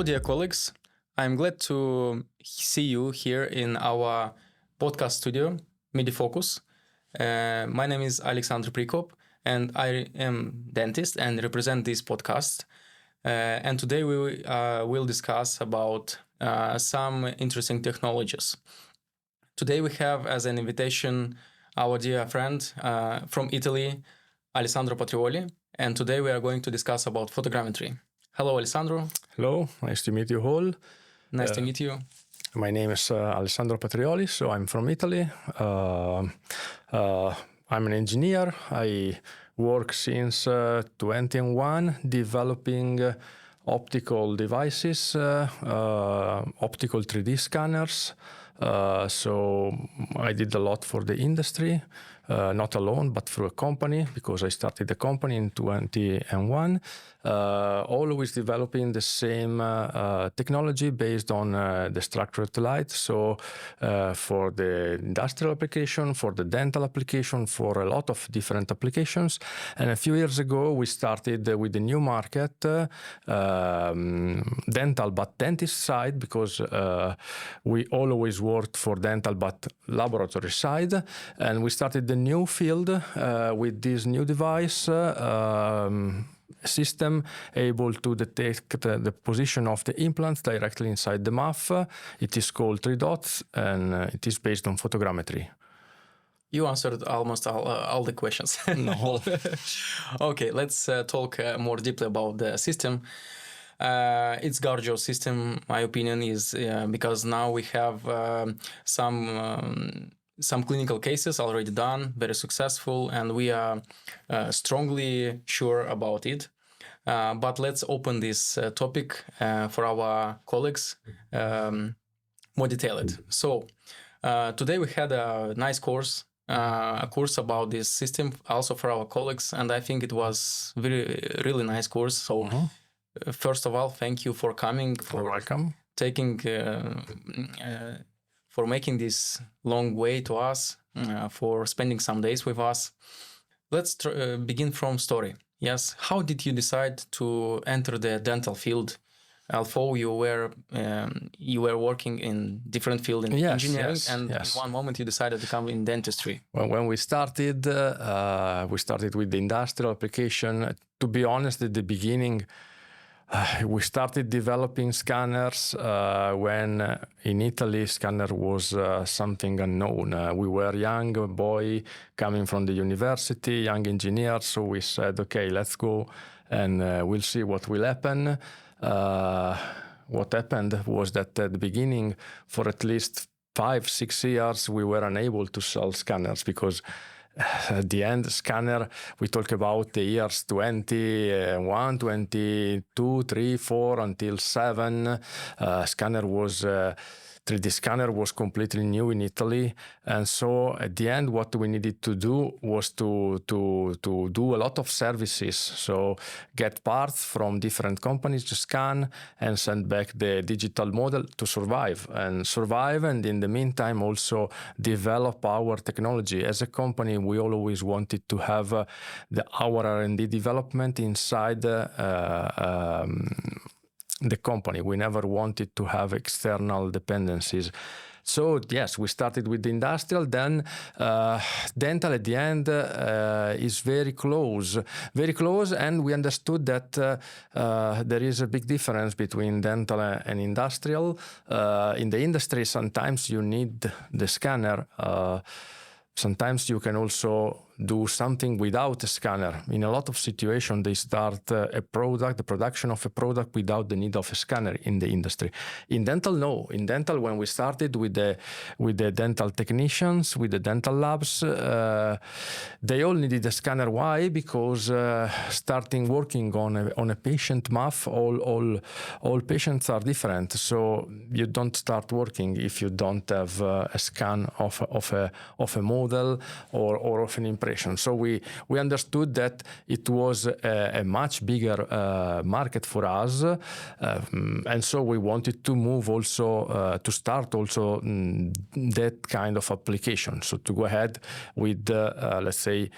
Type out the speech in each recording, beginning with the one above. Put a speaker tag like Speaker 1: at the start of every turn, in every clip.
Speaker 1: dear colleagues. I'm glad to see you here in our podcast studio, Medifocus. My name is Alessandro Parioli, and I am dentist and represent this podcast. And today we will discuss about some interesting technologies. Today we have as an invitation our dear friend from Italy, Alessandro Parioli, and today we are going to discuss about photogrammetry. Hello, Alessandro.
Speaker 2: Hello, nice to meet you all.
Speaker 1: Nice to meet you.
Speaker 2: My name is Alessandro Parioli, so I'm from Italy. I'm an engineer. I work since 2001 developing optical devices, optical 3D scanners. So I did a lot for the industry, not alone, but through a company, because I started the company in 2001, always developing the same technology based on the structured light. So for the industrial application, for the dental application, for a lot of different applications. And a few years ago, we started with a new market, dental, but dentist side, because we always worked for dental, but laboratory side. And we started the new field with this new device, system able to detect the position of the implants directly inside the mouth. It is called 3 dots, and it is based on photogrammetry.
Speaker 1: You answered almost all the questions.
Speaker 2: No.
Speaker 1: Okay, let's talk more deeply about the system. It's gorgeous system, my opinion is because now we have some clinical cases already done, very successful, and we are strongly sure about it. But let's open this topic for our colleagues more detailed. So today we had a nice course, a course about this system also for our colleagues, and I think it was really nice course. So first of all, thank you for coming.
Speaker 2: You're welcome.
Speaker 1: Taking for making this long way to us, for spending some days with us. Let's begin from story. Yes, how did you decide to enter the dental field? Although you were working in different field in engineering, and in one moment you decided to come in dentistry.
Speaker 2: Well, when we started with the industrial application. To be honest, at the beginning, we started developing scanners when in Italy scanner was something unknown. We were young boy coming from the university, young engineer, so we said, okay, let's go and we'll see what will happen. What happened was that at the beginning, for at least 5-6 years, we were unable to sell scanners because at the end, scanner, we talk about the years 21, 22, 3, 4 until 7. Scanner was 3D scanner was completely new in Italy, and so at the end, what we needed to do was to do a lot of services. So get parts from different companies to scan and send back the digital model to survive, and in the meantime also develop our technology. As a company, we always wanted to have our R&D development inside the company. We never wanted to have external dependencies. So yes, we started with the industrial, then dental at the end is very close, and we understood that there is a big difference between dental and industrial. In the industry, sometimes you need the scanner. Sometimes you can also do something without a scanner. In a lot of situations, they start the production of a product without the need of a scanner in the industry. In dental, no. In dental, when we started with the dental technicians, with the dental labs, they all needed a scanner. Why? Because starting working on a patient mouth, all patients are different. So you don't start working if you don't have a scan of a model or of an impression. So we understood that it was a much bigger market for us, and so we wanted to move also to start also that kind of application. So to go ahead with let's say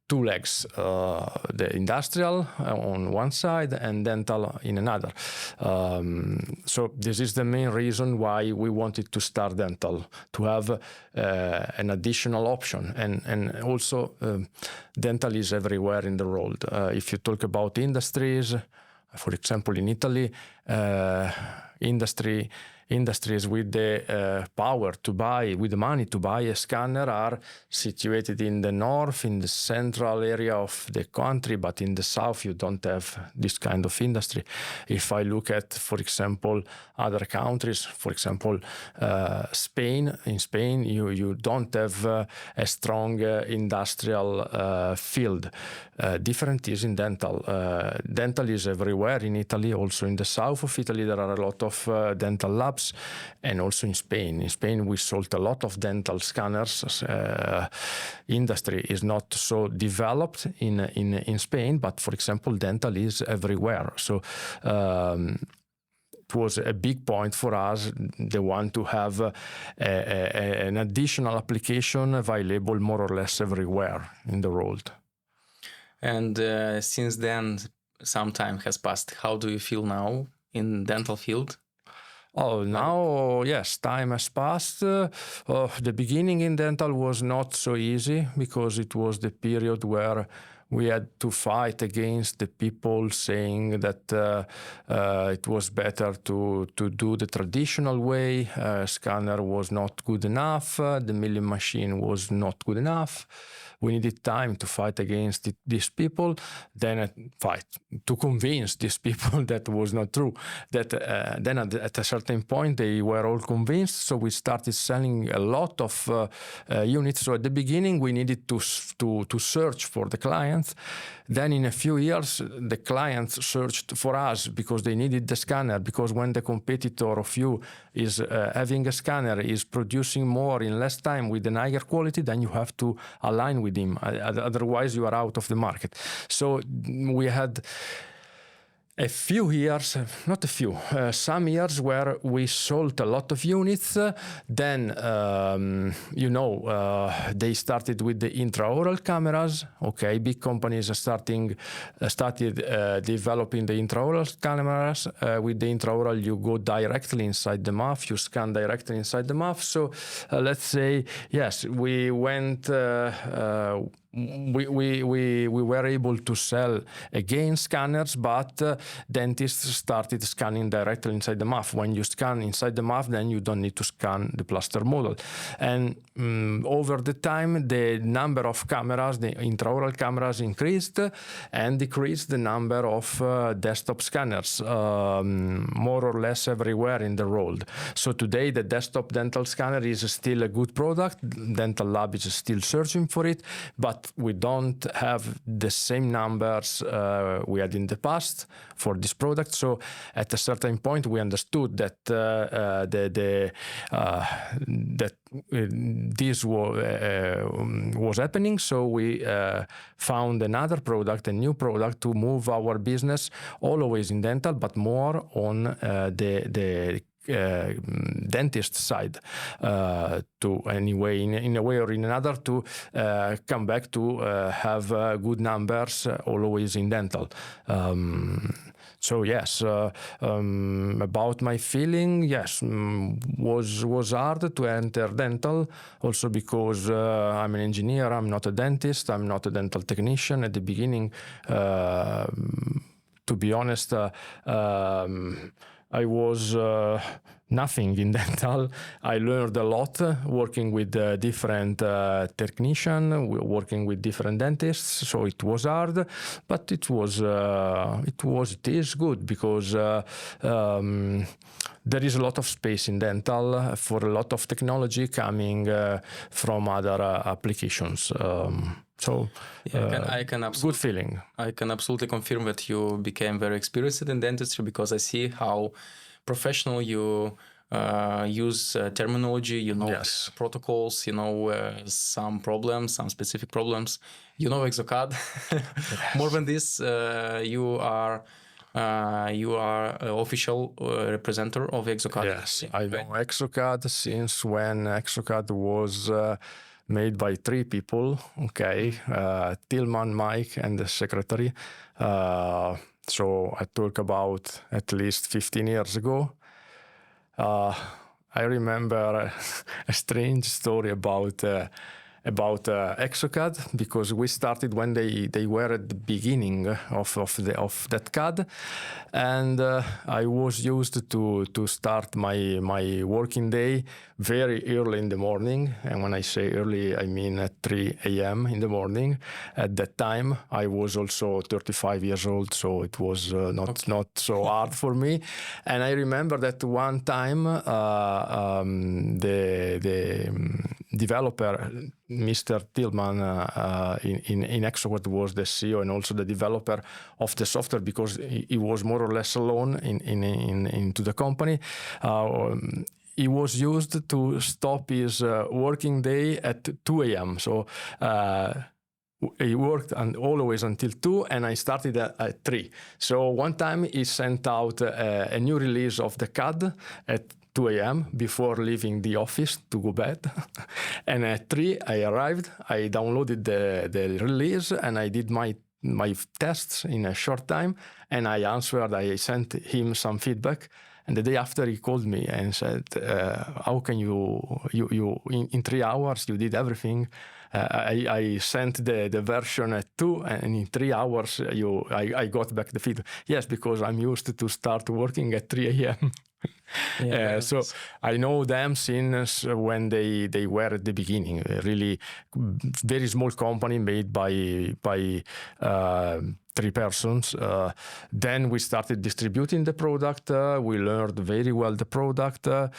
Speaker 2: two legs, the industrial on one side and dental in another. So this is the main reason why we wanted to start dental, to have an additional option. And also dental is everywhere in the world. If you talk about industries, for example, in Italy, industries with the power to buy, with the money to buy a scanner are situated in the north, in the central area of the country, but in the south you don't have this kind of industry. If I look at, for example, other countries, for example, Spain, in Spain you don't have a strong industrial field. Different is in dental. Dental is everywhere in Italy, also in the south of Italy there are a lot of dental labs, and also in Spain. In Spain we sold a lot of dental scanners. Industry is not so developed in Spain, but for example dental is everywhere. So it was a big point for us, the one to have an additional application available more or less everywhere in the world.
Speaker 1: And since then, some time has passed. How do you feel now in dental field?
Speaker 2: Oh, now, yes, time has passed. The beginning in dental was not so easy because it was the period where we had to fight against the people saying that it was better to do the traditional way. Scanner was not good enough. The milling machine was not good enough. We needed time to fight against these people, then fight to convince these people that was not true. That then at a certain point they were all convinced, so we started selling a lot of units. So at the beginning we needed to search for the clients. Then in a few years the clients searched for us because they needed the scanner, because when the competitor of you is having a scanner, is producing more in less time with an higher quality, then you have to align with him. Otherwise you are out of the market. So we had a few years, not a few, some years where we sold a lot of units. Then, they started with the intraoral cameras. Okay, big companies started developing the intraoral cameras. With the intraoral, you go directly inside the mouth, you scan directly inside the mouth. So let's say, yes, we went. We were able to sell again scanners, but dentists started scanning directly inside the mouth. When you scan inside the mouth, then you don't need to scan the plaster model. And over the time, the number of cameras, the intraoral cameras, increased and decreased the number of desktop scanners, more or less everywhere in the world. So today, the desktop dental scanner is still a good product. Dental Lab is still searching for it, but we don't have the same numbers we had in the past for this product. So at a certain point, we understood that this was happening. So we found another product, a new product, to move our business always in dental, but more on the dentist side, to anyway in a way or in another to come back to have good numbers always in dental. So yes, about my feeling, yes, was hard to enter dental, also because I'm an engineer, I'm not a dentist, I'm not a dental technician at the beginning. To be honest, I was nothing in dental. I learned a lot working with different technicians, working with different dentists. So it was hard, but it is good because there is a lot of space in dental for a lot of technology coming from other applications. So
Speaker 1: I can
Speaker 2: good feeling.
Speaker 1: I can absolutely confirm that you became very experienced in dentistry, because I see how professional you use terminology,
Speaker 2: Yes.
Speaker 1: the protocols, some problems, some specific problems, Exocad. More than this, you are official representative of Exocad.
Speaker 2: Yes, I know Exocad since when Exocad was made by 3 people, okay, Tillman, Mike, and the secretary. So I talk about at least 15 years ago. I remember a strange story about Exocad, because we started when they were at the beginning of that CAD, and I was used to start my working day very early in the morning. And when I say early, I mean at 3 a.m. in the morning. At that time, I was also 35 years old, so it was not so hard for me. And I remember that one time the developer, Mr. Tillman in Exocad, was the CEO and also the developer of the software, because he was more or less alone into the company. He was used to stop his working day at 2 a.m. So he worked always until 2, and I started at 3. So one time he sent out a new release of the CAD at 2 a.m. before leaving the office to go bed. And at 3, I arrived, I downloaded the release, and I did my tests in a short time, and I answered, I sent him some feedback. And the day after, he called me and said, how can you in 3 hours, you did everything. I sent the version at 2, and in 3 hours, I got back the feedback. Yes, because I'm used to start working at 3 a.m.
Speaker 1: Yeah,
Speaker 2: so I know them since when they were at the beginning. Really very small company made by 3 persons. Then we started distributing the product. We learned very well the product. At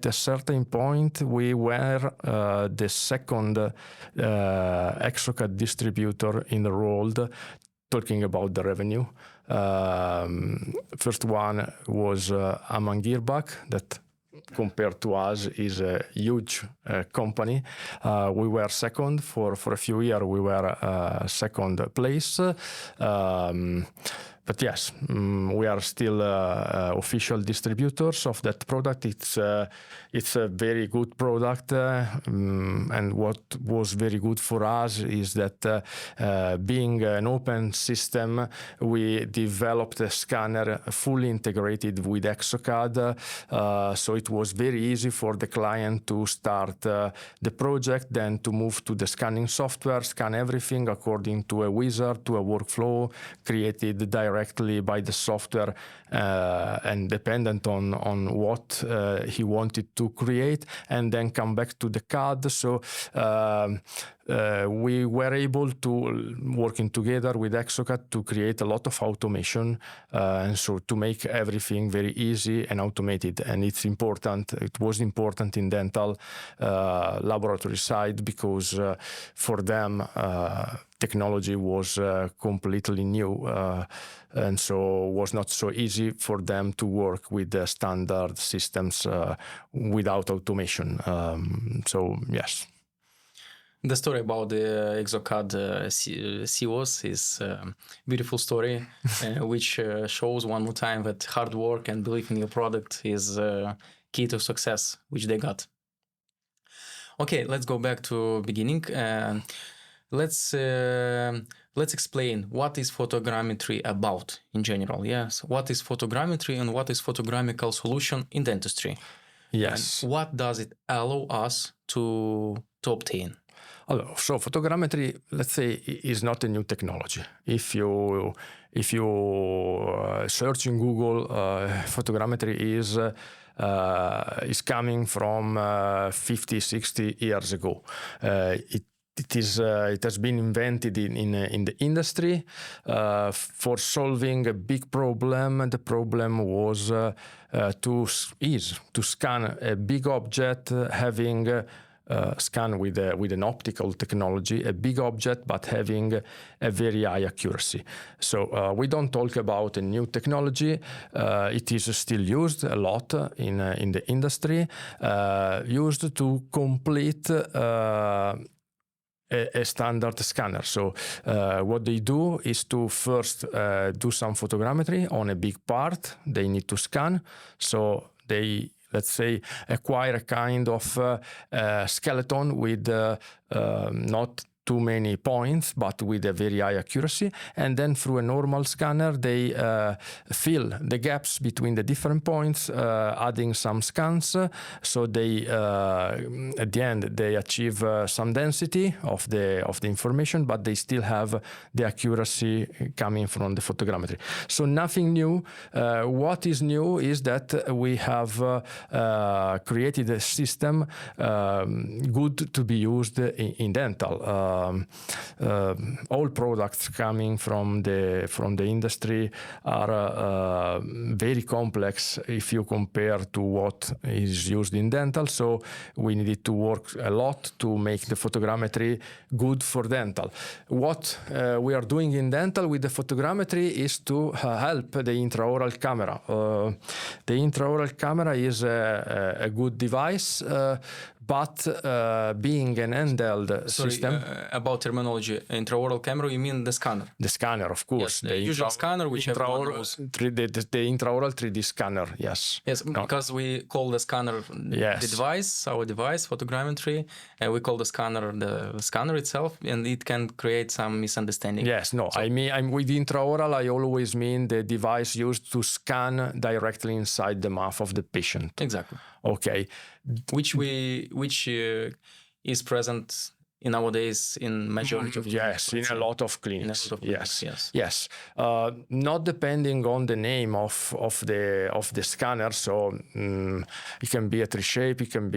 Speaker 2: a certain point, we were the second Exocad distributor in the world, talking about the revenue. First one was Amann Girrbach, that compared to us is a huge company. We were second for a few years. We were second place. But yes, we are still official distributors of that product. It's a very good product, and what was very good for us is that being an open system, we developed a scanner fully integrated with Exocad, so it was very easy for the client to start the project, then to move to the scanning software, scan everything according to a wizard, to a workflow created directly by the software and dependent on what he wanted to create, and then come back to the CAD. So we were able to, working together with Exocad, to create a lot of automation, and so to make everything very easy and automated. And it's important, it was important in dental laboratory side, because for them technology was completely new, and so was not so easy for them to work with the standard systems without automation. So yes.
Speaker 1: The story about the Exocad CEOs is a beautiful story, which shows one more time that hard work and belief in your product is key to success, which they got. Okay, let's go back to beginning. Let's explain what is photogrammetry about in general. Yes, what is photogrammetry and what is photogrammical solution in dentistry?
Speaker 2: Yes.
Speaker 1: And what does it allow us to obtain?
Speaker 2: So photogrammetry, let's say, is not a new technology. If you search in Google, photogrammetry is coming from 50, 60 years ago. It has been invented in the industry for solving a big problem. The problem was to scan a big object, having scan with an optical technology, a big object, but having a very high accuracy. So we don't talk about a new technology. It is still used a lot in the industry, used to complete a standard scanner. So what they do is to first do some photogrammetry on a big part they need to scan. So they let's say, acquire a kind of skeleton with not too many points, but with a very high accuracy. And then through a normal scanner, they fill the gaps between the different points, adding some scans. So they, at the end, they achieve some density of the information, but they still have the accuracy coming from the photogrammetry. So nothing new. What is new is that we have created a system good to be used in dental. All products coming from the industry are very complex if you compare to what is used in dental. So we needed to work a lot to make the photogrammetry good for dental. What we are doing in dental with the photogrammetry is to help the intraoral camera. The intraoral camera is a good device, but being an handheld system.
Speaker 1: About terminology, intraoral camera, you mean the scanner?
Speaker 2: The scanner, of course.
Speaker 1: Yes, the usual scanner, which
Speaker 2: the intraoral 3D scanner, yes.
Speaker 1: Yes, because we call the scanner the device, our device, photogrammetry, and we call the scanner itself, and it can create some misunderstanding.
Speaker 2: Yes, no, so, I mean, I'm with intraoral, I always mean the device used to scan directly inside the mouth of the patient.
Speaker 1: Exactly.
Speaker 2: Okay.
Speaker 1: Which is present in nowadays in majority of
Speaker 2: clinics. Yes, in a lot of clinics. Yes. Not depending on the name of the scanner. So it can be a Tri-Shape. It can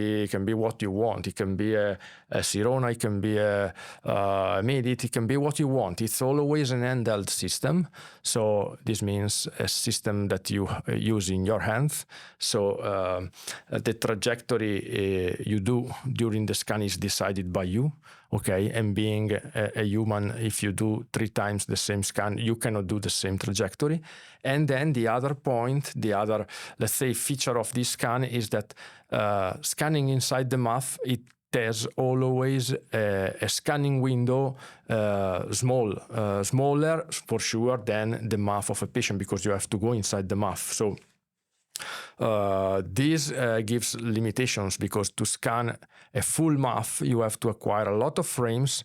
Speaker 2: be what you want. It can be a Sirona. It can be a Medit. It can be what you want. It's always an handheld system. So this means a system that you use in your hands. So the trajectory you do during the scan is decided by you. Okay, and being a human, if you do 3 times the same scan, you cannot do the same trajectory. And then the other point, the other, let's say, feature of this scan is that scanning inside the mouth, it has always a scanning window smaller for sure than the mouth of a patient, because you have to go inside the mouth. So this gives limitations, because to scan a full mouth, you have to acquire a lot of frames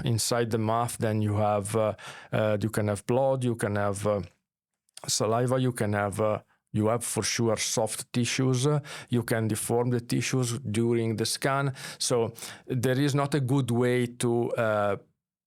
Speaker 2: inside the mouth. Then you can have blood, you can have saliva, you have for sure soft tissues. You can deform the tissues during the scan. So there is not a good way to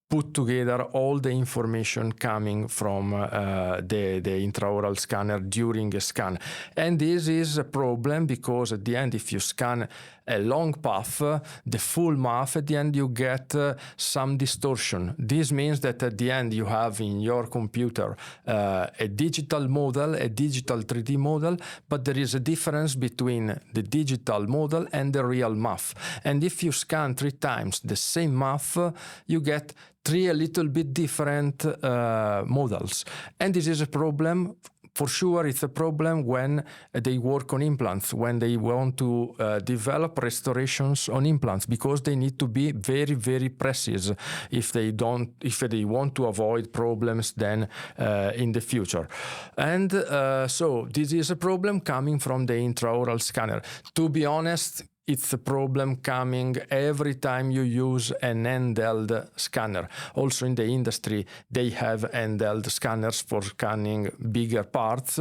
Speaker 2: put together all the information coming from the intraoral scanner during a scan. And this is a problem, because at the end, if you scan a long path, the full mouth, at the end you get some distortion. This means that at the end you have in your computer a digital model, a digital 3D model, but there is a difference between the digital model and the real mouth. And if you scan 3 times the same mouth, you get 3 a little bit different models. And this is a problem. For sure, it's a problem when they work on implants, when they want to develop restorations on implants, because they need to be very, very precise if they want to avoid problems then in the future. And so this is a problem coming from the intraoral scanner. To be honest, it's a problem coming every time you use an handheld scanner. Also in the industry, they have handheld scanners for scanning bigger parts.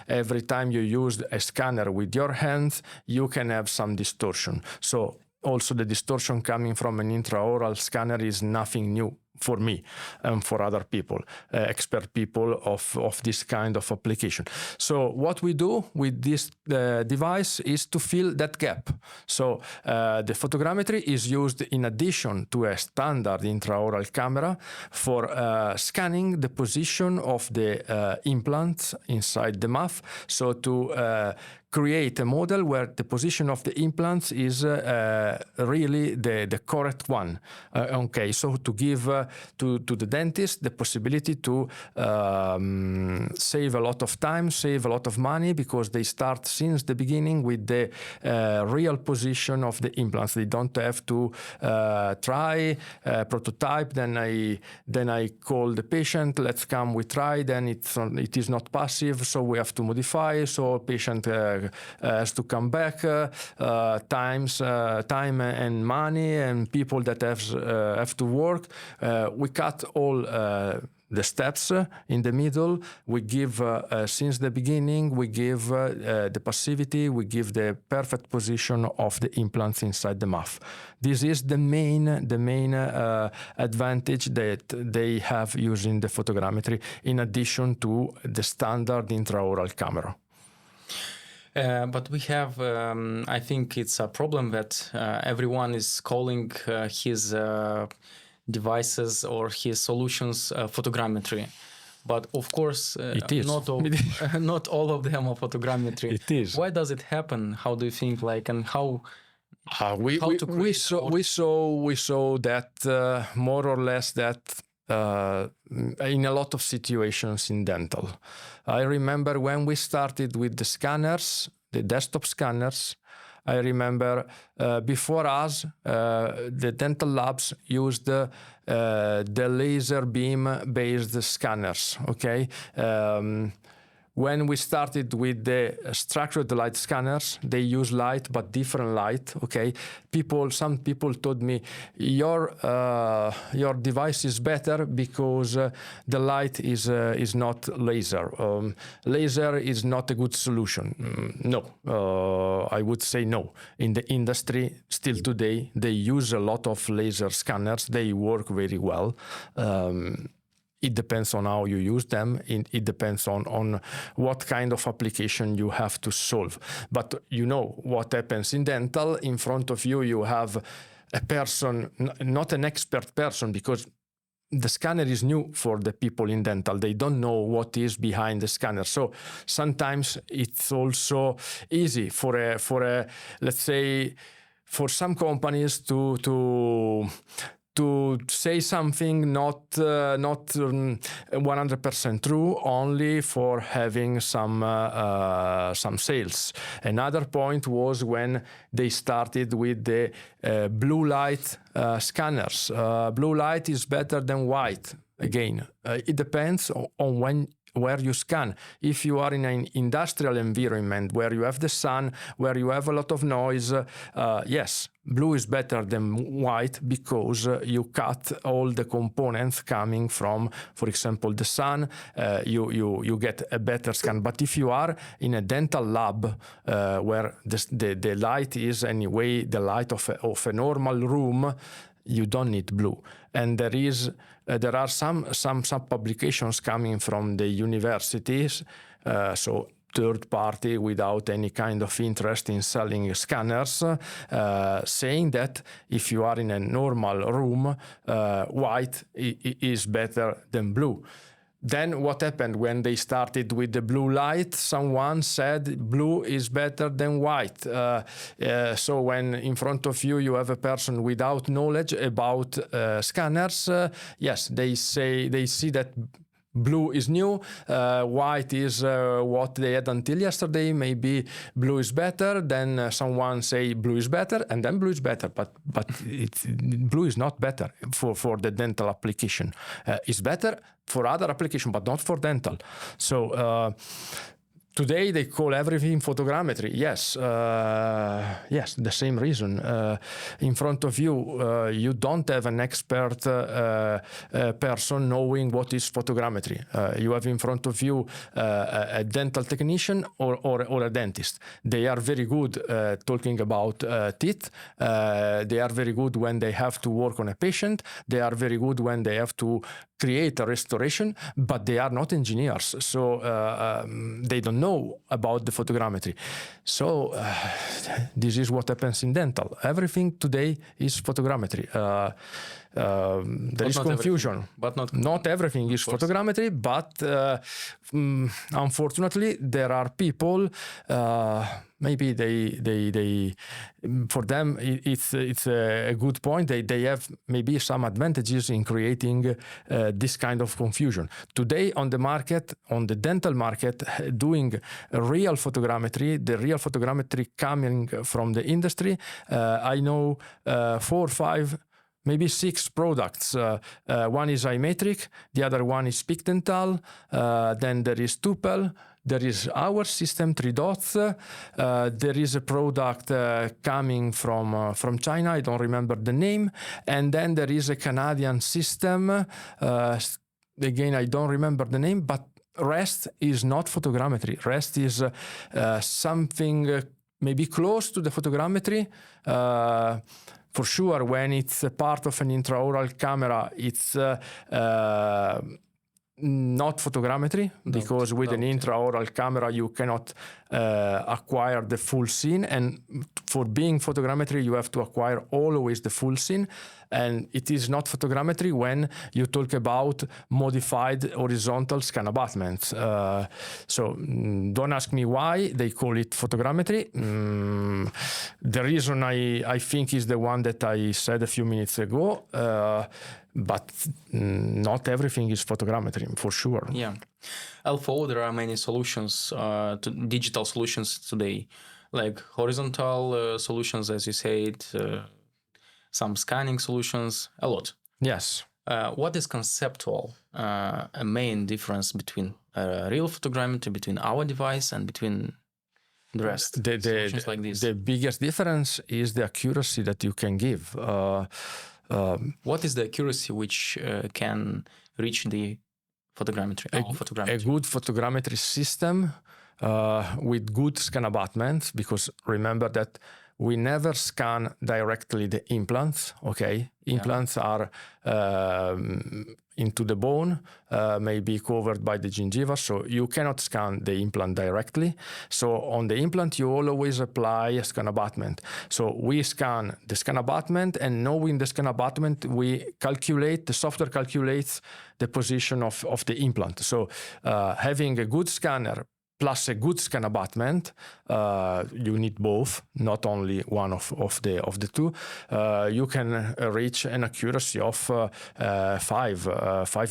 Speaker 2: Every time you use a scanner with your hands, you can have some distortion. So also the distortion coming from an intraoral scanner is nothing new for me and for other people, expert people of this kind of application. So what we do with this device is to fill that gap. So the photogrammetry is used in addition to a standard intraoral camera for scanning the position of the implants inside the mouth. So to create a model where the position of the implants is really the correct one. Okay, so to give to the dentist the possibility to save a lot of time, save a lot of money, because they start since the beginning with the real position of the implants. They don't have to try, prototype, then I call the patient, let's come, we try, then it is not passive, so we have to modify, so patient has to come back, time and money and people that have to work. We cut all the steps in the middle. We give, since the beginning, we give the passivity, we give the perfect position of the implants inside the mouth. This is the main advantage that they have using the photogrammetry, in addition to the standard intraoral camera.
Speaker 1: But we have, I think it's a problem that everyone is calling his devices or his solutions photogrammetry. But of course,
Speaker 2: it is.
Speaker 1: not all of them are photogrammetry.
Speaker 2: It is.
Speaker 1: Why does it happen? How do you think, and how?
Speaker 2: We saw that more or less that in a lot of situations in dental. I remember when we started with the scanners, the desktop scanners. I remember before us, the dental labs used the laser beam-based scanners. Okay. When we started with the structured light scanners, they use light, but different light. Okay, some people told me your device is better because the light is not laser. Laser is not a good solution. No, I would say no. In the industry, still today, they use a lot of laser scanners. They work very well. It depends on how you use them. It depends on what kind of application you have to solve. But you know what happens in dental. In front of you, you have a person, not an expert person, because the scanner is new for the people in dental. They don't know what is behind the scanner. So sometimes it's also easy for a let's say, for some companies to say something not 100% true, only for having some sales. Another point was when they started with the blue light scanners. Blue light is better than white. Again, it depends on where you scan. If you are in an industrial environment where you have the sun, where you have a lot of noise, yes, blue is better than white, because you cut all the components coming from, for example, the sun. You get a better scan. But if you are in a dental lab where the light is anyway the light of a normal room, you don't need blue. And there are some publications coming from the universities, so third party without any kind of interest in selling scanners, saying that if you are in a normal room, white is better than blue. Then what happened when they started with the blue light? Someone said blue is better than white. So when in front of you have a person without knowledge about scanners, yes, they see that blue is new, white is what they had until yesterday. Maybe blue is better. Then someone say blue is better, and then blue is better. But blue is not better for the dental application. It's better for other application, but not for dental. So today they call everything photogrammetry. Yes, yes, the same reason. In front of you, you don't have an expert person knowing what is photogrammetry. You have in front of you a dental technician or a dentist. They are very good talking about teeth. They are very good when they have to work on a patient. They are very good when they have to create a restoration, but they are not engineers, so they don't know about the photogrammetry. So this is what happens in dental. Everything today is photogrammetry. there is confusion.
Speaker 1: But
Speaker 2: not everything is photogrammetry, but unfortunately there are people, maybe they for them it's a good point. They have maybe some advantages in creating this kind of confusion. Today on the market, on the dental market, doing real photogrammetry, the real photogrammetry coming from the industry, I know 4 or 5, maybe 6 products. One is iMetric, the other one is Peak Dental, then there is Tupel, there is our system, 3 Dots, there is a product coming from China, I don't remember the name, and then there is a Canadian system, again I don't remember the name, but rest is not photogrammetry. Rest is something maybe close to the photogrammetry. For sure, when it's a part of an intraoral camera, it's not photogrammetry, because with an intraoral camera you cannot acquire the full scene, and for being photogrammetry you have to acquire always the full scene, and it is not photogrammetry when you talk about modified horizontal scan abutments. So don't ask me why they call it photogrammetry. The reason I think is the one that I said a few minutes ago, but not everything is photogrammetry, for sure.
Speaker 1: Yeah. Although there are many solutions, digital solutions today, like horizontal solutions, as you said, some scanning solutions, a lot.
Speaker 2: Yes.
Speaker 1: What is conceptual, a main difference between real photogrammetry, between our device and between the rest? Solutions like this.
Speaker 2: The biggest difference is the accuracy that you can give.
Speaker 1: What is the accuracy which can reach the photogrammetry?
Speaker 2: A good photogrammetry system with good scan abutments, because remember that we never scan directly the implants, okay? Implants are into the bone, maybe covered by the gingiva, so you cannot scan the implant directly. So on the implant, you always apply a scan abutment. So we scan the scan abutment, and knowing the scan abutment, we calculate, the software calculates the position of the implant. So having a good scanner plus a good scan abutment, you need both, not only one of the two. You can reach an accuracy of 5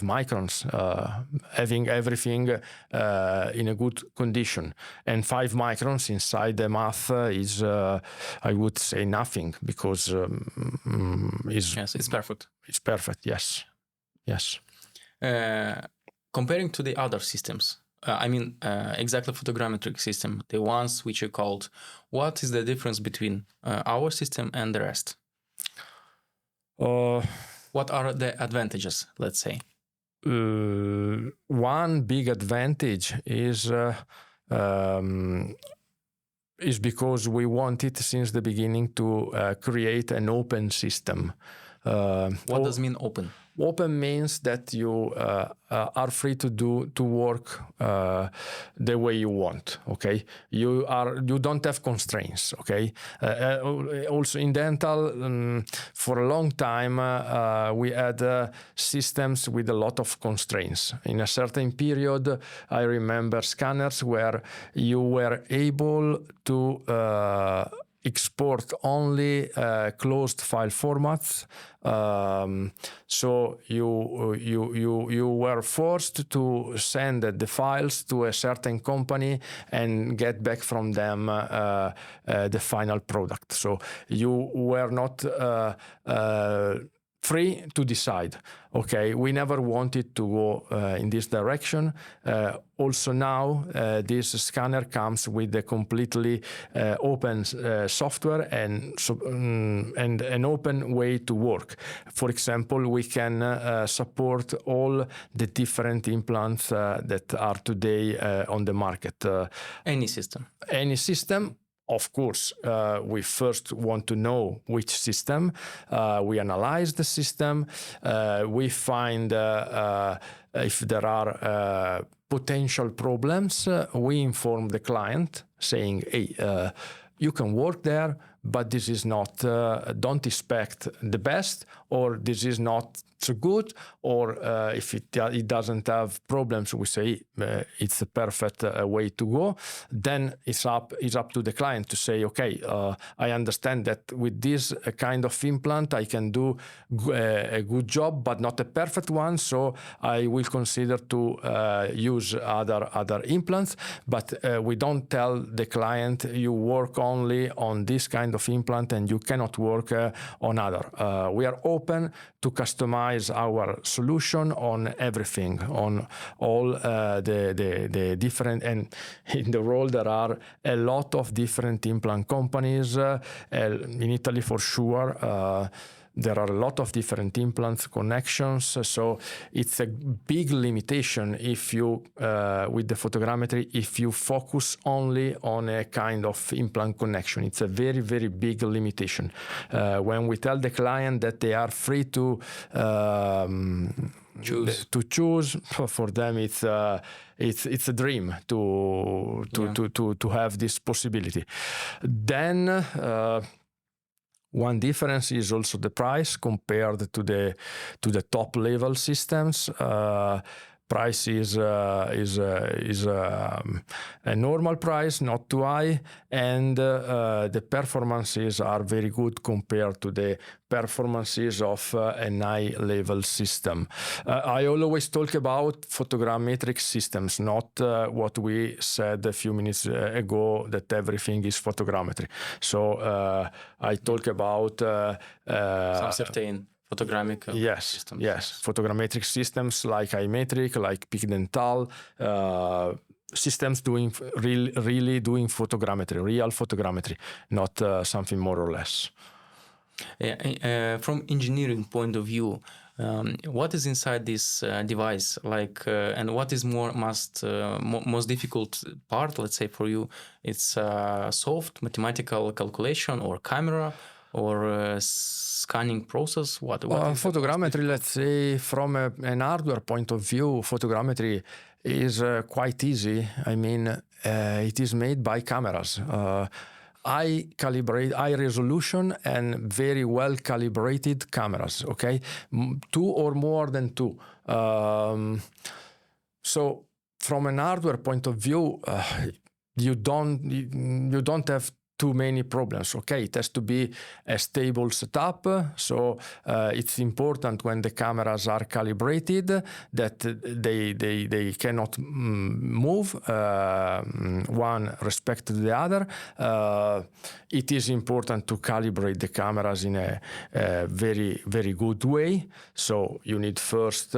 Speaker 2: microns, having everything in a good condition. And 5 microns inside the mouth is, I would say, nothing, because
Speaker 1: yes, it's perfect.
Speaker 2: It's perfect. Yes.
Speaker 1: Comparing to the other systems. Exactly photogrammetric system, the ones which are called, what is the difference between our system and the rest? What are the advantages, let's say?
Speaker 2: One big advantage is because we wanted since the beginning to create an open system.
Speaker 1: What does mean open?
Speaker 2: Open means that you are free to work the way you want. Okay, you don't have constraints. Okay, also in dental, for a long time we had systems with a lot of constraints. In a certain period, I remember scanners where you were able to export only closed file formats. So you were forced to send the files to a certain company and get back from them the final product. So you were not free to decide. Okay, we never wanted to go in this direction. Also now, this scanner comes with a completely open software and an open way to work. For example, we can support all the different implants that are today on the market.
Speaker 1: Any system.
Speaker 2: Any system. Of course, we first want to know which system. We analyze the system. We find if there are potential problems. We inform the client saying, hey, you can work there, but this is not, don't expect the best, or this is not so good, or if it doesn't have problems, we say it's a perfect way to go. Then it's up to the client to say, okay, I understand that with this kind of implant I can do a good job, but not a perfect one, so I will consider to use other implants. But we don't tell the client you work only on this kind of implant and you cannot work on other. We are open to customize our solution on everything, on all the different, and in the world there are a lot of different implant companies, in Italy for sure. There are a lot of different implants connections, so it's a big limitation if you, with the photogrammetry, if you focus only on a kind of implant connection. It's a very, very big limitation. When we tell the client that they are free to choose, for them it's a dream to have this possibility. Then one difference is also the price compared to the top level systems. Price is a normal price, not too high, and the performances are very good compared to the performances of an high level system. I always talk about photogrammetric systems, not what we said a few minutes ago, that everything is photogrammetry. So I talk about
Speaker 1: some certain photogrammic systems.
Speaker 2: Yes, photogrammetric systems like iMetric, like Peak Dental, systems doing really doing photogrammetry, real photogrammetry, not something more or less.
Speaker 1: From engineering point of view, what is inside this device, and what is most difficult part, let's say, for you? It's soft mathematical calculation, or camera, or scanning process? What is
Speaker 2: photogrammetry, let's say, from an hardware point of view, photogrammetry is quite easy. I mean, it is made by cameras. High resolution and very well calibrated cameras, okay? 2 or more than 2. So from an hardware point of view, you don't have too many problems. Okay, it has to be a stable setup, so it's important when the cameras are calibrated that they cannot move one respect to the other. It is important to calibrate the cameras in a very, very good way. So you need first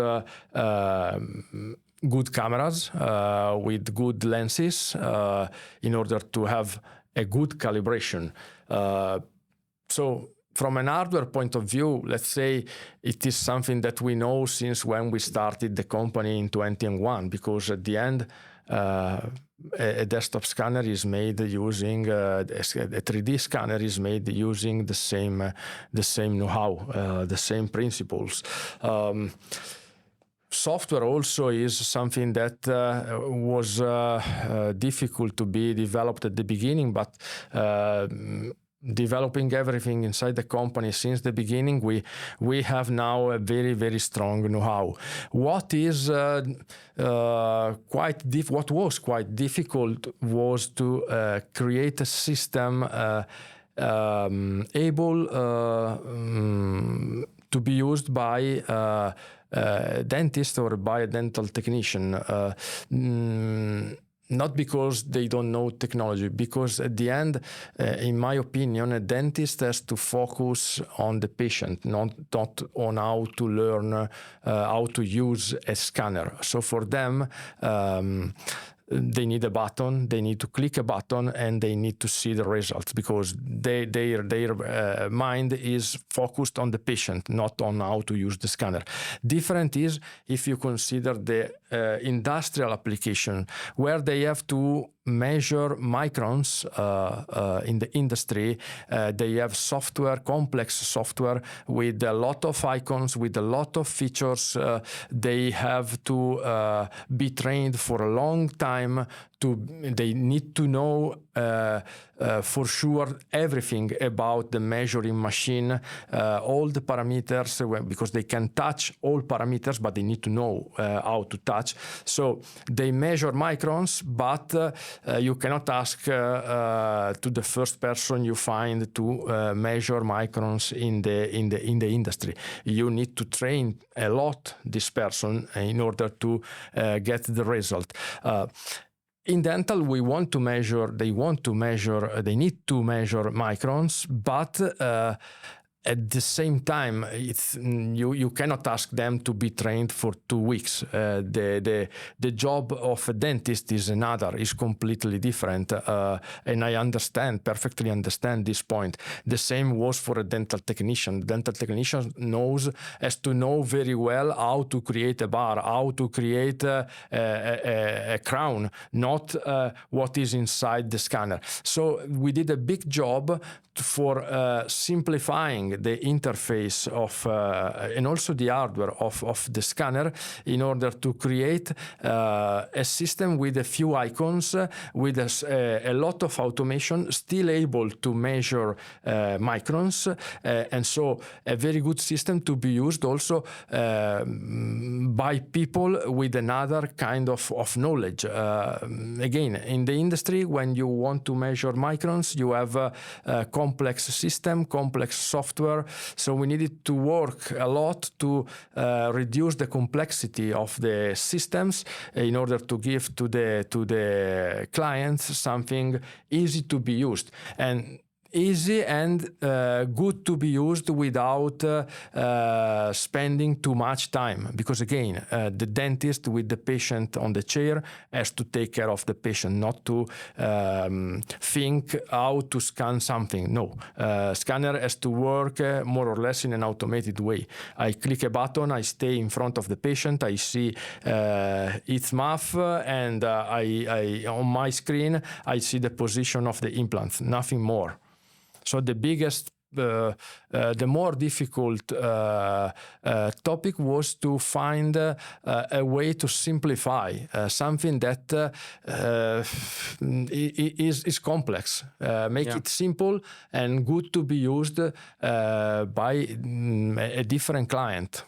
Speaker 2: good cameras with good lenses in order to have a good calibration. So from an hardware point of view, let's say it is something that we know since when we started the company in 2001, because at the end, a desktop scanner is made using a 3D scanner is made using the same know-how, the same principles. Software also is something that was difficult to be developed at the beginning, but developing everything inside the company since the beginning, we have now a very, very strong know-how. What was quite difficult was to create a system able to be used by dentist or by a dental technician, not because they don't know technology, because at the end, in my opinion, a dentist has to focus on the patient, not on how to learn how to use a scanner. So for them, they need a button, they need to click a button, and they need to see the results, because their mind is focused on the patient, not on how to use the scanner. Different is if you consider the industrial application, where they have to measure microns in the industry. They have software, complex software with a lot of icons, with a lot of features. They have to be trained for a long time they need to know for sure everything about the measuring machine, all the parameters, because they can touch all parameters, but they need to know how to touch. So they measure microns, but you cannot ask to the first person you find to measure microns in the industry. You need to train a lot this person in order to get the result. In dental, they need to measure microns, but at the same time, you cannot ask them to be trained for 2 weeks. The job of a dentist is completely different, and I perfectly understand this point. The same was for a dental technician. Dental technician has to know very well how to create a bar, how to create a crown, not what is inside the scanner. So we did a big job for simplifying the interface of and also the hardware of the scanner in order to create a system with a few icons, with a lot of automation, still able to measure microns, and so a very good system to be used also by people with another kind of knowledge. Again, in the industry, when you want to measure microns, you have complex system, complex software. So we needed to work a lot to reduce the complexity of the systems in order to give to the clients something easy to be used. And easy and good to be used without spending too much time, because again, the dentist with the patient on the chair has to take care of the patient, not to think how to scan something. No, scanner has to work more or less in an automated way. I click a button, I stay in front of the patient, I see its mouth, and I on my screen I see the position of the implant, nothing more. So the biggest, the more difficult topic was to find a way to simplify something that is complex. Make it simple and good to be used by a different client.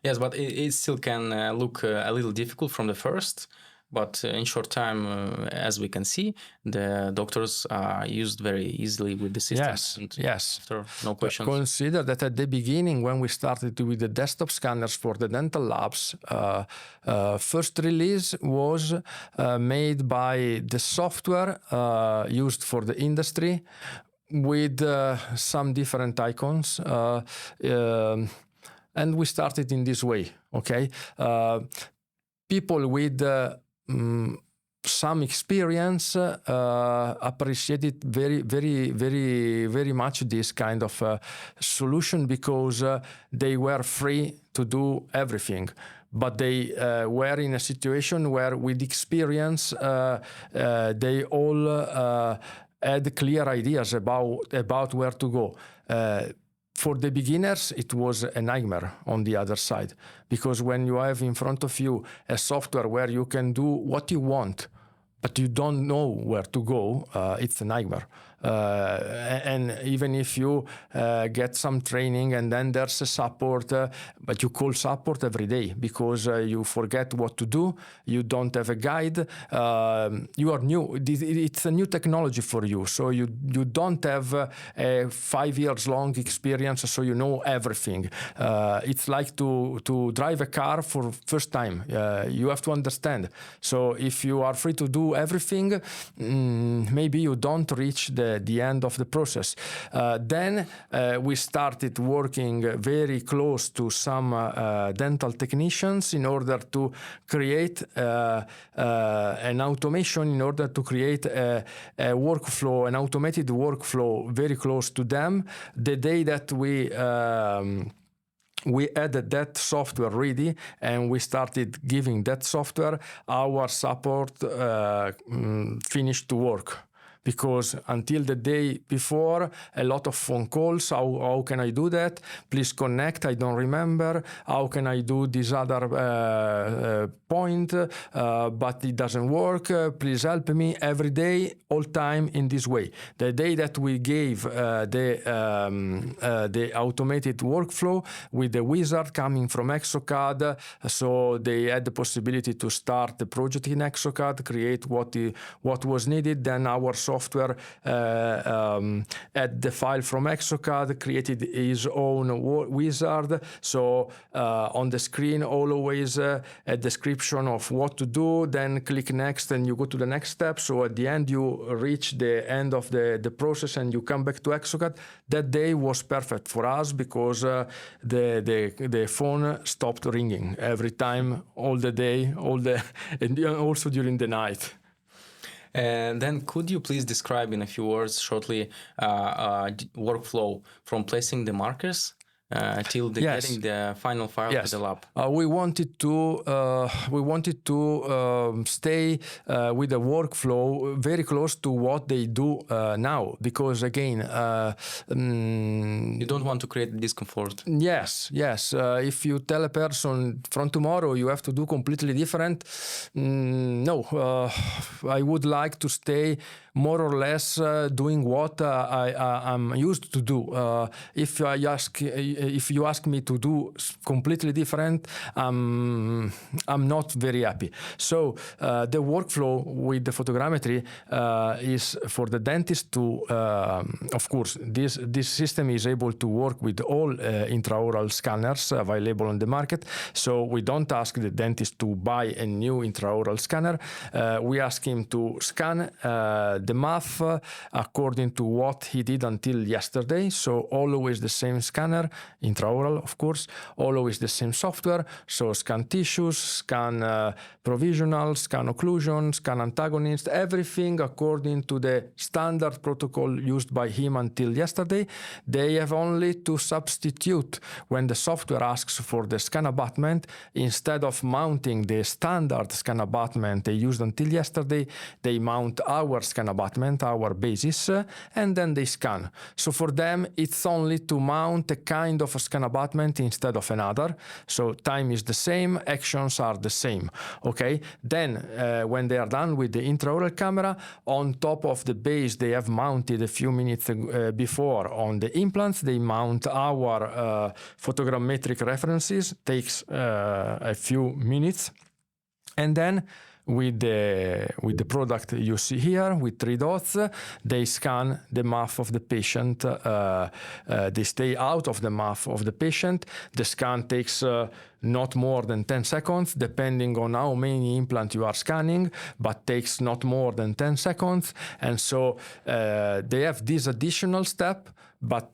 Speaker 1: Yes, but it still can look a little difficult from the first. But in short time, as we can see, the doctors are used very easily with the system.
Speaker 2: Yes.
Speaker 1: After, no questions.
Speaker 2: Consider that at the beginning, when we started with the desktop scanners for the dental labs, first release was made by the software used for the industry with some different icons. And we started in this way, okay? People with some experience appreciated very much this kind of solution, because they were free to do everything. But they were in a situation where, with experience, they all had clear ideas about where to go. For the beginners, it was a nightmare on the other side, because when you have in front of you a software where you can do what you want, but you don't know where to go, it's a nightmare. And even if you get some training and then there's a support, but you call support every day because you forget what to do, you don't have a guide, you are new, it's a new technology for you, so you don't have a 5 years long experience, so you know everything. It's like to drive a car for first time. You have to understand. So if you are free to do everything, maybe you don't reach the end of the process. Then we started working very close to some dental technicians in order to create an automation, in order to create a workflow, an automated workflow very close to them. The day that we added that software ready and we started giving that software, our support finished to work. because until the day before, a lot of phone calls. How can I do that? Please connect. I don't remember. How can I do this other point? But it doesn't work. Please help me. Every day, all time in this way. The day that we gave the automated workflow with the wizard coming from Exocad, so they had the possibility to start the project in Exocad, create what was needed. Then our software had the file from Exocad, created his own wizard. So on the screen, always a description of what to do. Then click next, and you go to the next step. So at the end, you reach the end of the process, and you come back to Exocad. That day was perfect for us because the phone stopped ringing every time, all the day, and also during the night.
Speaker 1: And then could you please describe in a few words shortly workflow from placing the markers till getting the final file to the lab?
Speaker 2: We wanted to stay with the workflow very close to what they do now, because again,
Speaker 1: you don't want to create discomfort.
Speaker 2: Yes. If you tell a person from tomorrow you have to do completely different, no. I would like to stay more or less doing what I'm used to do. If you ask me to do completely different, I'm not very happy. So the workflow with the photogrammetry is for the dentist to, of course, this system is able to work with all intraoral scanners available on the market. So we don't ask the dentist to buy a new intraoral scanner. We ask him to scan the mouth according to what he did until yesterday. So always the same scanner, intraoral, of course, always the same software. So scan tissues, scan provisional, scan occlusion, scan antagonist, everything according to the standard protocol used by him until yesterday. They have only to substitute when the software asks for the scan abutment. Instead of mounting the standard scan abutment they used until yesterday, they mount our scan abutment, our basis, and then they scan. So for them, it's only to mount a kind of a scan abutment instead of another. So time is the same, actions are the same. Okay. Then when they are done with the intraoral camera, on top of the base they have mounted a few minutes before on the implants, they mount our photogrammetric references. Takes a few minutes, and then with the product you see here with 3 dots, they scan the mouth of the patient. They stay out of the mouth of the patient. The scan takes not more than 10 seconds, depending on how many implants you are scanning, but takes not more than 10 seconds. And so they have this additional step, but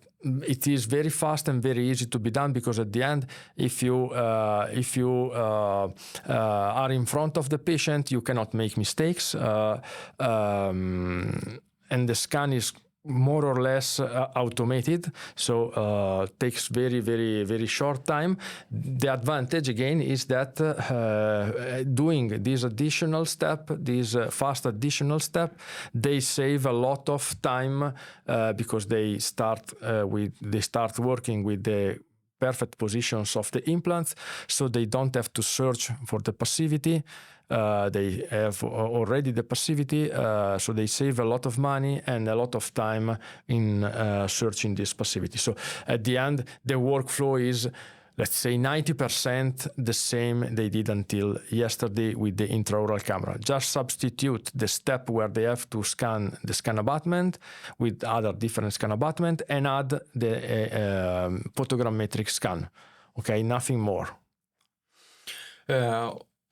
Speaker 2: it is very fast and very easy to be done, because at the end, if you are in front of the patient, you cannot make mistakes, and the scan is more or less automated, so takes very, very, very short time. The advantage again is that doing this additional step, this fast additional step, they save a lot of time because they start working with the perfect positions of the implants, so they don't have to search for the passivity. They have already the passivity, so they save a lot of money and a lot of time in searching this passivity. So at the end, the workflow is, let's say, 90% the same they did until yesterday with the intraoral camera. Just substitute the step where they have to scan the scan abutment with other different scan abutment and add the photogrammetric scan. Okay, nothing more.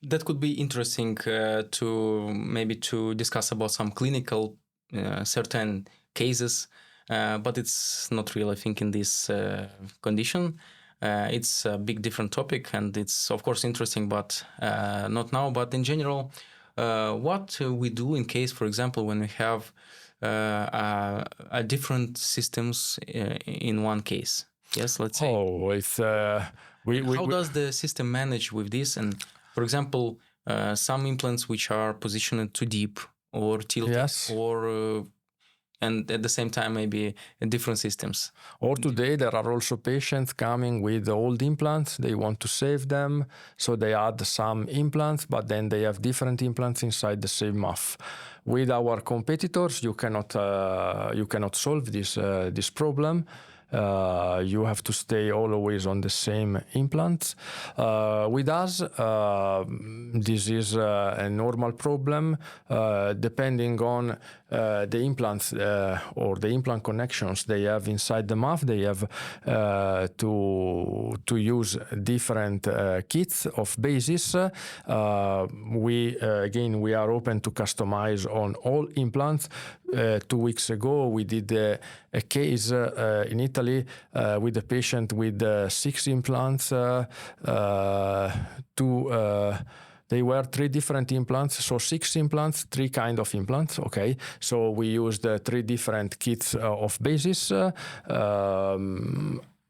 Speaker 1: That could be interesting to discuss about some clinical certain cases, but it's not real, I think, in this condition. It's a big different topic, and it's of course interesting, but not now. But in general, what we do in case, for example, when we have a different systems in one case. Yes, let's say.
Speaker 2: Oh, it's
Speaker 1: how does the system manage with this? And for example, some implants which are positioned too deep or tilted,
Speaker 2: yes,
Speaker 1: or and at the same time maybe different systems.
Speaker 2: Or today there are also patients coming with old implants. They want to save them, so they add some implants, but then they have different implants inside the same mouth. With our competitors, you cannot solve this problem. You have to stay always on the same implants. With us, this is a normal problem. Depending on the implants or the implant connections they have inside the mouth, they have to use different kits of bases. We are open to customize on all implants. 2 weeks ago, we did a case in Italy with a patient with 6 implants. They were 3 different implants, so 6 implants, 3 kind of implants. Okay, so we used 3 different kits of bases.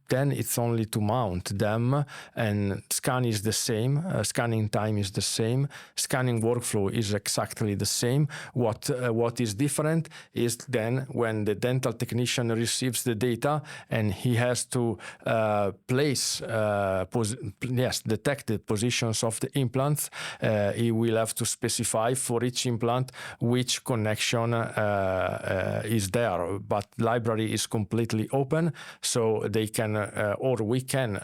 Speaker 2: Then it's only to mount them, and scan is the same. Scanning time is the same. Scanning workflow is exactly the same. What is different is then when the dental technician receives the data and he has to detect the positions of the implants. He will have to specify for each implant which connection is there. But library is completely open, so they can or we can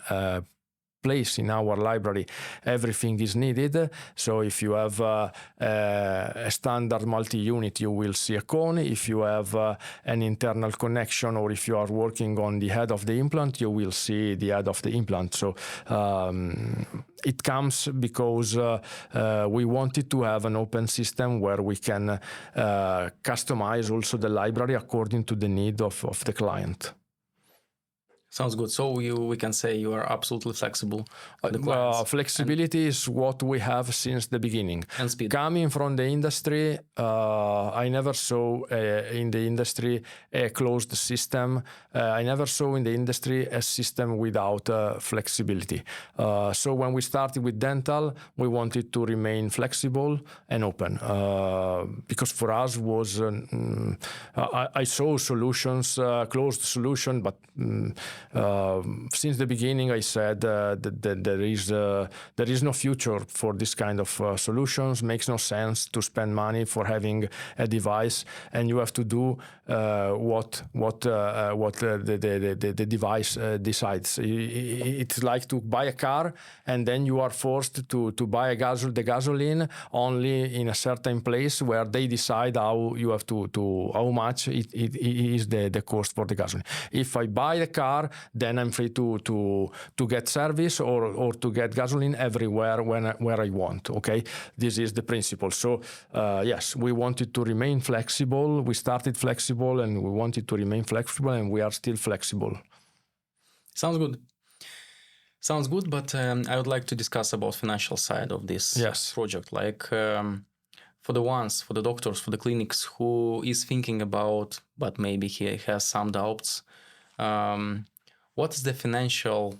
Speaker 2: place in our library everything is needed. So if you have a standard multi-unit, you will see a cone. If you have an internal connection, or if you are working on the head of the implant, you will see the head of the implant. So it comes because we wanted to have an open system where we can customize also the library according to the need of the client.
Speaker 1: Sounds good. So we can say you are absolutely flexible.
Speaker 2: Flexibility is what we have since the beginning.
Speaker 1: And speed.
Speaker 2: Coming from the industry, I never saw in the industry a closed system. I never saw in the industry a system without flexibility. So when we started with dental, we wanted to remain flexible and open. Because for us was, I saw solutions, closed solution, but since the beginning, I said that there is no future for this kind of solutions. Makes no sense to spend money for having a device, and you have to do what the device decides. It's like to buy a car, and then you are forced to buy the gasoline only in a certain place where they decide how you have how much it is the cost for the gasoline. If I buy the car, then I'm free to get service or to get gasoline everywhere where I want. Okay, this is the principle. So yes, we wanted to remain flexible. We started flexible, and we wanted to remain flexible, and we are still flexible.
Speaker 1: Sounds good. But I would like to discuss about financial side of this project. Like for the doctors, for the clinics who is thinking about, but maybe he has some doubts. What is the financial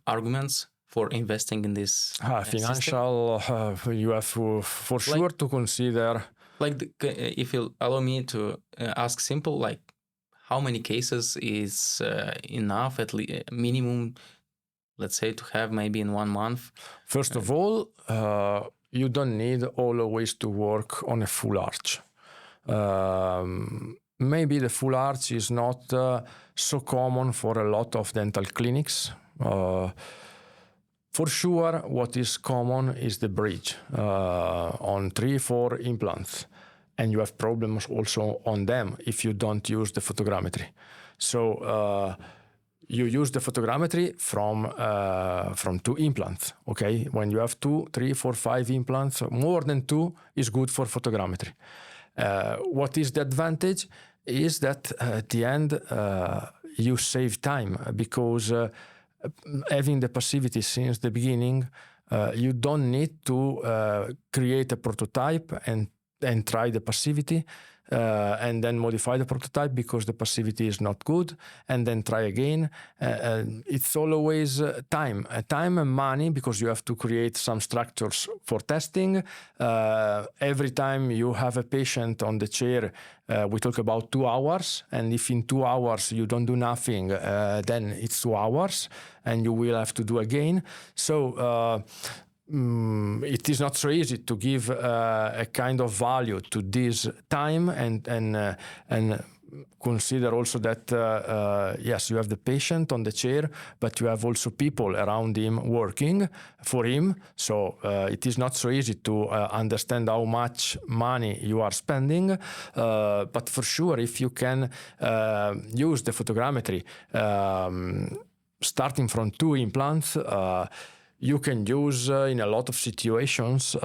Speaker 1: arguments for investing in this
Speaker 2: financial you have for sure to consider.
Speaker 1: Like if you allow me to ask simple, like how many cases is enough, at least minimum, let's say, to have maybe in 1 month?
Speaker 2: First of all, you don't need always to work on a full arch. Maybe the full arch is not so common for a lot of dental clinics. For sure, what is common is the bridge on 3-4 implants, and you have problems also on them if you don't use the photogrammetry. So you use the photogrammetry from 2 implants. Okay, when you have 2, 3, 4, 5 implants, more than 2 is good for photogrammetry. What is the advantage is that at the end you save time, because having the passivity since the beginning, you don't need to create a prototype and try the passivity. and then modify the prototype because the passivity is not good, and then try again. It's always time and money, because you have to create some structures for testing. Every time you have a patient on the chair, we talk about 2 hours, and if in 2 hours you don't do nothing, then it's 2 hours, and you will have to do again. So it is not so easy to give a kind of value to this time, and consider also that yes, you have the patient on the chair, but you have also people around him working for him. So it is not so easy to understand how much money you are spending. But for sure, if you can use the photogrammetry starting from 2 implants, you can use in a lot of situations,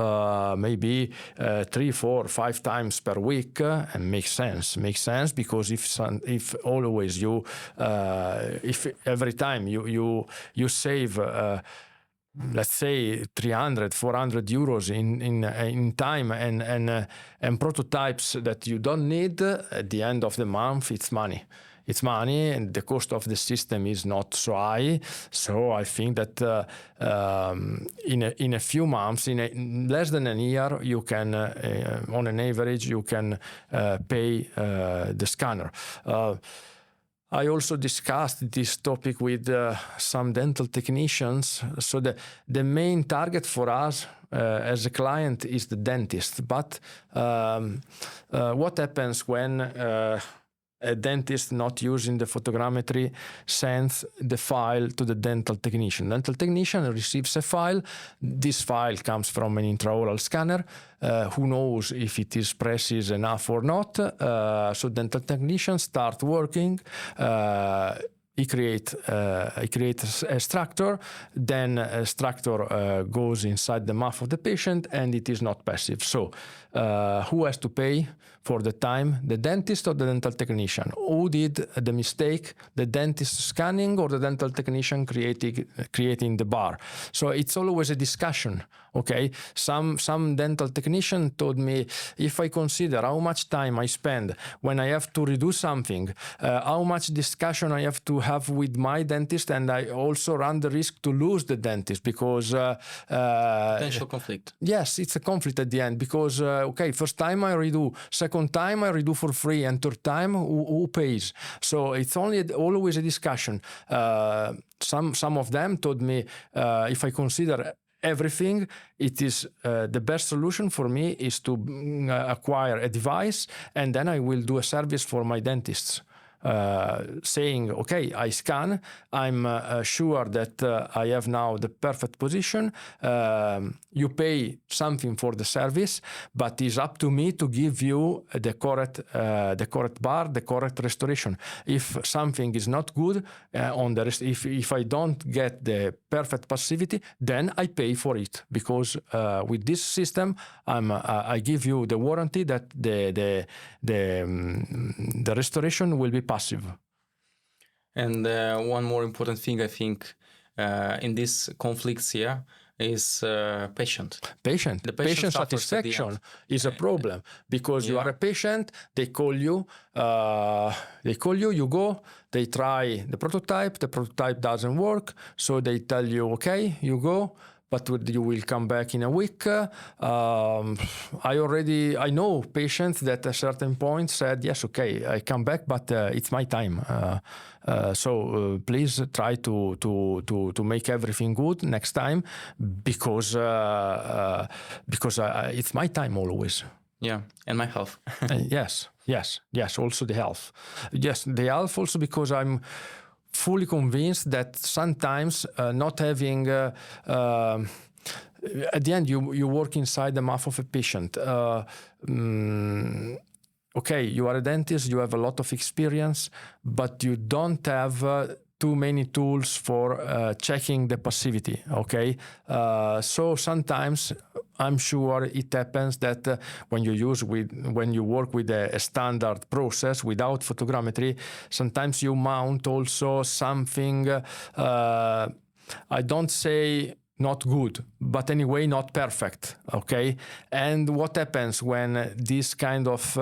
Speaker 2: maybe 3, 4, 5 times per week, and makes sense because if always you, if every time you save, let's say 300, 400 euros in time and prototypes that you don't need, at the end of the month, it's money. It's money, and the cost of the system is not so high. So I think that in a few months, in less than a year, you can, on an average, you can pay the scanner. I also discussed this topic with some dental technicians. So the main target for us as a client is the dentist. But what happens when a dentist not using the photogrammetry sends the file to the dental technician? Dental technician receives a file. This file comes from an intraoral scanner. Who knows if it is precise enough or not? So dental technician start working. He creates a structure, then a structure goes inside the mouth of the patient, and it is not passive. So who has to pay for the time? The dentist or the dental technician? Who did the mistake? The dentist scanning or the dental technician creating the bar? So it's always a discussion. Okay, some dental technician told me, if I consider how much time I spend when I have to redo something, how much discussion I have to have with my dentist, and I also run the risk to lose the dentist because
Speaker 1: potential conflict.
Speaker 2: Yes, it's a conflict at the end because okay, first time I redo, second time I redo for free, and third time who pays? So it's always a discussion. Some of them told me, if I consider everything, it is the best solution for me is to acquire a device, and then I will do a service for my dentists. Saying, okay, I scan, I'm sure that I have now the perfect position. You pay something for the service, but it's up to me to give you the correct bar, the correct restoration. If something is not good if I don't get the perfect passivity, then I pay for it, because with this system, I give you the warranty that the restoration will be passive.
Speaker 1: And one more important thing, I think, in these conflicts here is patient.
Speaker 2: The patient satisfaction is a problem, because you are a patient, they call you, you go, they try the prototype doesn't work, so they tell you, okay, you go, but you will come back in a week. I know patients that at a certain point said, yes, okay, I come back, but it's my time. So please try to make everything good next time, because it's my time always.
Speaker 1: Yeah, and my health.
Speaker 2: Yes, also the health. Yes, the health also, because I'm fully convinced that sometimes not having at the end you work inside the mouth of a patient. Okay, you are a dentist, you have a lot of experience, but you don't have too many tools for checking the passivity. Okay, so sometimes I'm sure it happens that when you work with a standard process without photogrammetry, sometimes you mount also something. I don't say not good, but anyway, not perfect. Okay. And what happens when this kind of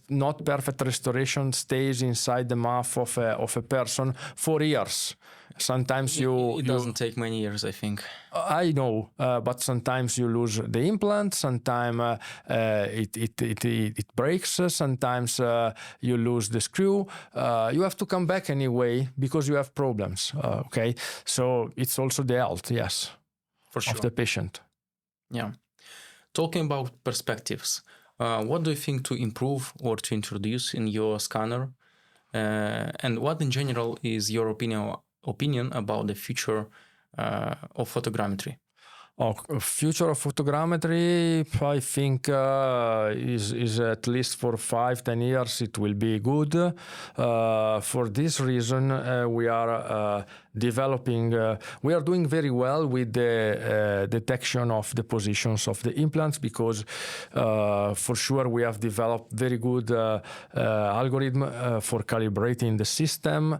Speaker 2: not perfect restoration stays inside the mouth of a person for years? Sometimes
Speaker 1: it doesn't take many years, I think.
Speaker 2: I know, but sometimes you lose the implant. Sometimes it breaks. Sometimes you lose the screw. You have to come back anyway because you have problems. Okay, so it's also the health, yes,
Speaker 1: for sure,
Speaker 2: of the patient.
Speaker 1: Yeah. Talking about perspectives, what do you think to improve or to introduce in your scanner, and what in general is your opinion about the future of photogrammetry?
Speaker 2: Future of photogrammetry, I think is at least for 5-10 years it will be good. For this reason, we are developing. We are doing very well with the detection of the positions of the implants because for sure we have developed very good algorithm for calibrating the system.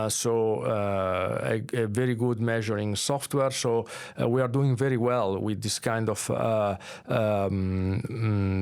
Speaker 2: So a very good measuring software. So we are doing very well with this kind of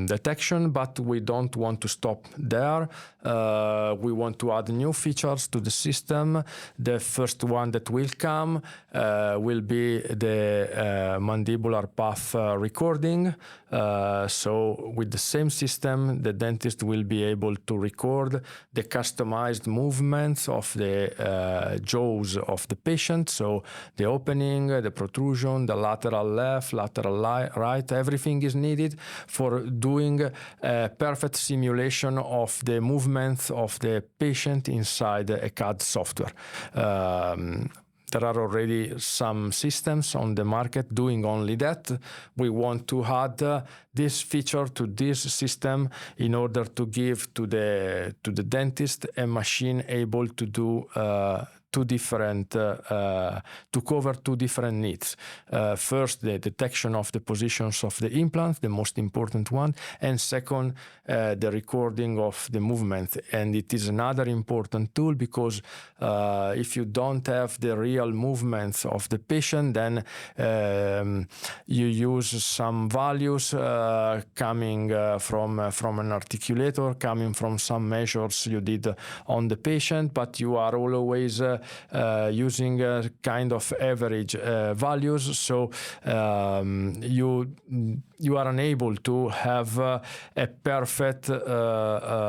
Speaker 2: detection, but we don't want to stop there. We want to add new features to the system. The first one that will come will be the mandibular path recording. So with the same system, the dentist will be able to record the customized movements of the jaws of the patient. So the opening, the protrusion, the lateral left, lateral right, everything is needed for doing a perfect simulation of the movements of the patient inside a CAD software. There are already some systems on the market doing only that. We want to add this feature to this system in order to give to the dentist a machine able to do to cover two different needs. First, the detection of the positions of the implant, the most important one, and second, the recording of the movement. And it is another important tool because if you don't have the real movements of the patient, then you use some values coming from an articulator, coming from some measures you did on the patient, but you are always using kind of average values, so you are unable to have a perfect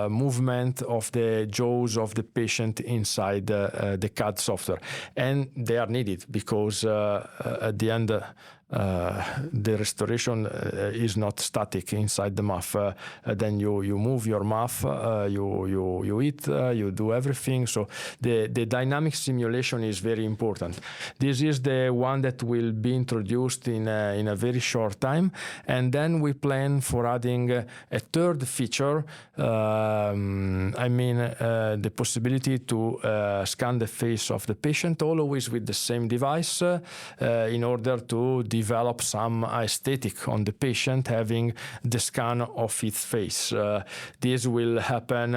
Speaker 2: movement of the jaws of the patient inside the CAD software, and they are needed because at the end the restoration is not static inside the mouth. Then you move your mouth, you eat, you do everything. So the dynamic simulation is very important. This is the one that will be introduced in a very short time, and then we plan for adding a third feature. The possibility to scan the face of the patient always with the same device in order to develop some aesthetic on the patient having the scan of its face. This will happen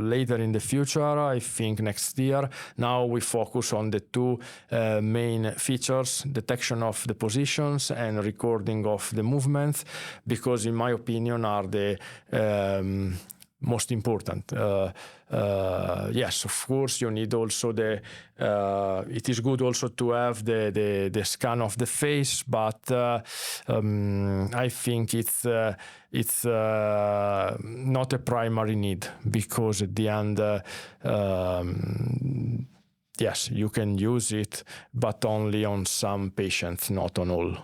Speaker 2: later in the future, I think next year. Now we focus on the two main features, detection of the positions and recording of the movements, because in my opinion are the most important. Yes, of course, you need also it is good also to have the scan of the face, but I think it's not a primary need, because at the end, yes, you can use it, but only on some patients, not on all.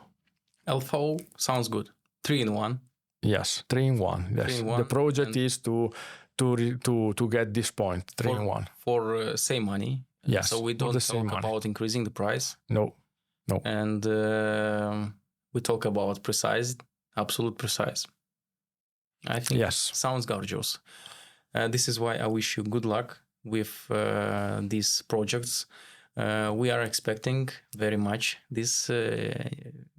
Speaker 1: LFO sounds good. 3-in-1.
Speaker 2: Yes, 3-in-1. Yes,
Speaker 1: 3-in-1.
Speaker 2: The project is to get this point, 3-in-1.
Speaker 1: For same money.
Speaker 2: Yes.
Speaker 1: So we don't talk about increasing the price.
Speaker 2: No.
Speaker 1: And we talk about precise, absolute precise. I think
Speaker 2: yes.
Speaker 1: Sounds gorgeous. This is why I wish you good luck with these projects. We are expecting very much these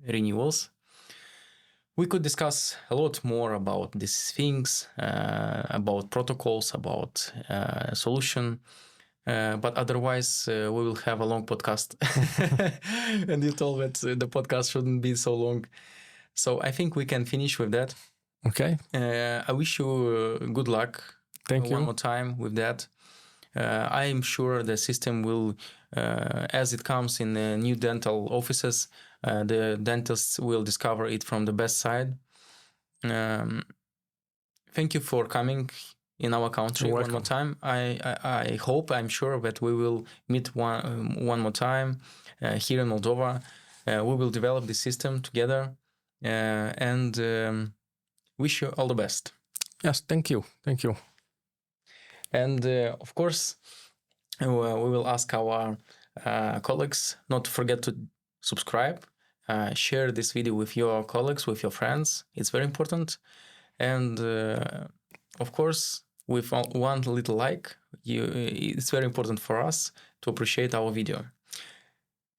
Speaker 1: renewals. We could discuss a lot more about these things, about protocols, about solution. But otherwise, we will have a long podcast. And you told that the podcast shouldn't be so long. So I think we can finish with that.
Speaker 2: Okay.
Speaker 1: I wish you good luck.
Speaker 2: Thank you.
Speaker 1: One more time with that. I'm sure the system will, as it comes in new dental offices, the dentists will discover it from the best side. Thank you for coming in our country one more time. I hope, I'm sure that we will meet one more time here in Moldova. We will develop this system together, and wish you all the best.
Speaker 2: Yes, thank you. Thank you.
Speaker 1: And of course, we will ask our colleagues not to forget to subscribe, share this video with your colleagues, with your friends. It's very important. And of course, with one little like, it's very important for us to appreciate our video.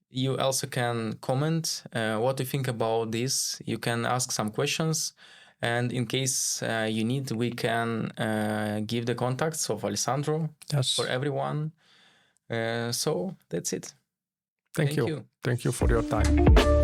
Speaker 1: You also can comment what you think about this. You can ask some questions. And in case you need, we can give the contacts of Alessandro for everyone. So that's it.
Speaker 2: Thank you. Thank you for your time.